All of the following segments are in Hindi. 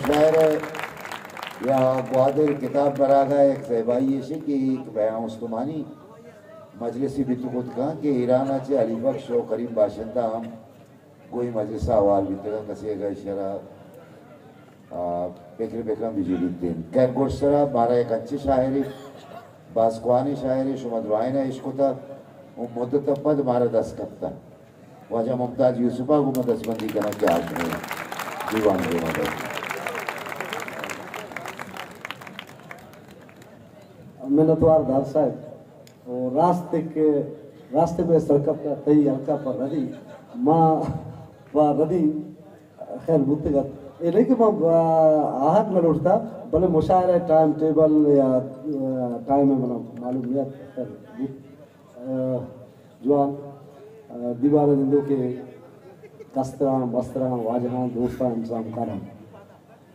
मुशायर या ग्वादर किताब बरागा एक ज़ेबाई ऐसी कि एक बयान उस्तमानी मजलिसी बितुकुत कहा कि ईरान चे अली बख्श और करीम बाशिंदा हम कोई मजलिसा अवाल बितगा कसे गए शरा बेकर बेकर बिजली दिन कैर गोशरा बारह एक अच्छी शायरी बास्कवानी शायरी शुमदवाइना इश्कुता वो मुद्दत पद मारा दस कप्ता वजह मुमताज यूसुफा को मदसबंदी करना क्या आज में दीवान के मदद मिन्नतवार दार साहब और रास्ते में सड़क पर तई हल्का पर रदी माँ व रदी खैर मुतगत ये नहीं कि मैं आहट में उठता भले मुशायरा टाइम टेबल या टाइम में बना मालूमियत जवान दीवार दिंदो के कस्तरा बस्तरा वाजहां दोस्ता इंतजाम करा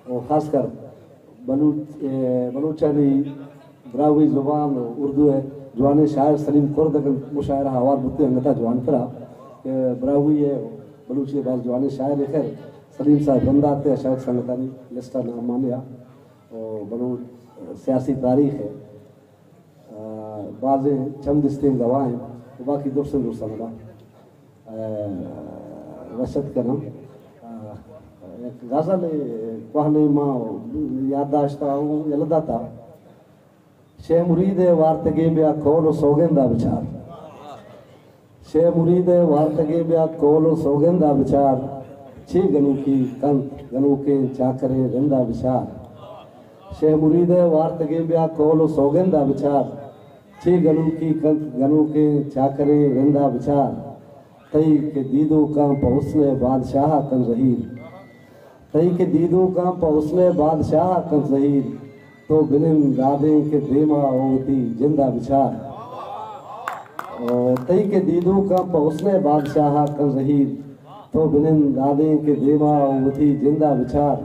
और ख़ासकर बलूचानी ब्रावी ज़ुबान उर्दू है जवान शायर सलीम खुर्द मुशायरा हवार बुते अंगता जवान करा के ब्रावी है बलूची बाल जवान शायर खैर सलीम साहब बंदा आते शायद संगतानी लिस्टा नाम मानिया और बलूच सियासी तारीख है बाज़ चंद इस्तें गवाह हैं तो बाकी दुर्सन दुर्सना रशद करना एक गज़ल कहने माँ याददाश्ता हूँ यलदा था शे मुरीद वार्तगे ब्या कोलो सोगेंदा विचार शे मुरीद वार्तगे ब्या कोलो सोगेंदा विचार छे गनु की कंत गनु के चाकरे रंदा विचार शे मुरीद वार्तगे ब्या कोलो सोगेंदा विचार छे गनु की कंत गनु के चाकरे रंदा विचार तई के दीदो का पहुँचने बादशाह कन रहीर तई के दीदो का पहुँचने बादशाह कन रहीर तो बिलिन गादे के देमा होती जिंदा विचार और तई के दीदों का पहुँचने बादशाह कर रही तो बिलिन गादे के देमा होती जिंदा विचार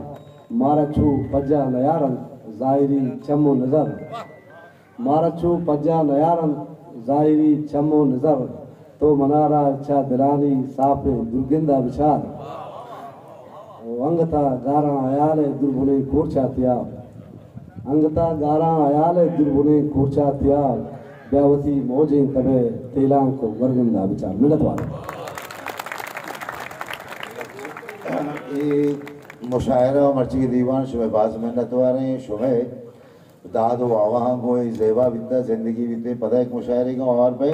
मारचू पज्जा नयारन जाहिरी चमो नजर मारचू पज्जा नयारन जाहिरी चमो नजर तो मनारा अच्छा दिलानी साफे दुर्गिंदा विचार अंगता गारा आयाले दुर्बुने कोर्चा त्याग अंगता गारा आयाले दुर्बुने कोर्चा त्याग ब्यावती मौजे तबे तेलांग को वर्गंदा विचार मिलत वाले ये मुशायरा और मर्ची दीवान शुभ बाज मेहनत वाले शुभ दादो आवाह को ज़ेबा बिता जिंदगी बिते पता एक मुशायरे का और पे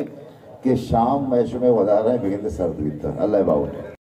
कि शाम मैशो में वधा रहे बिगंद सर्द बिता अल्लाह बाबू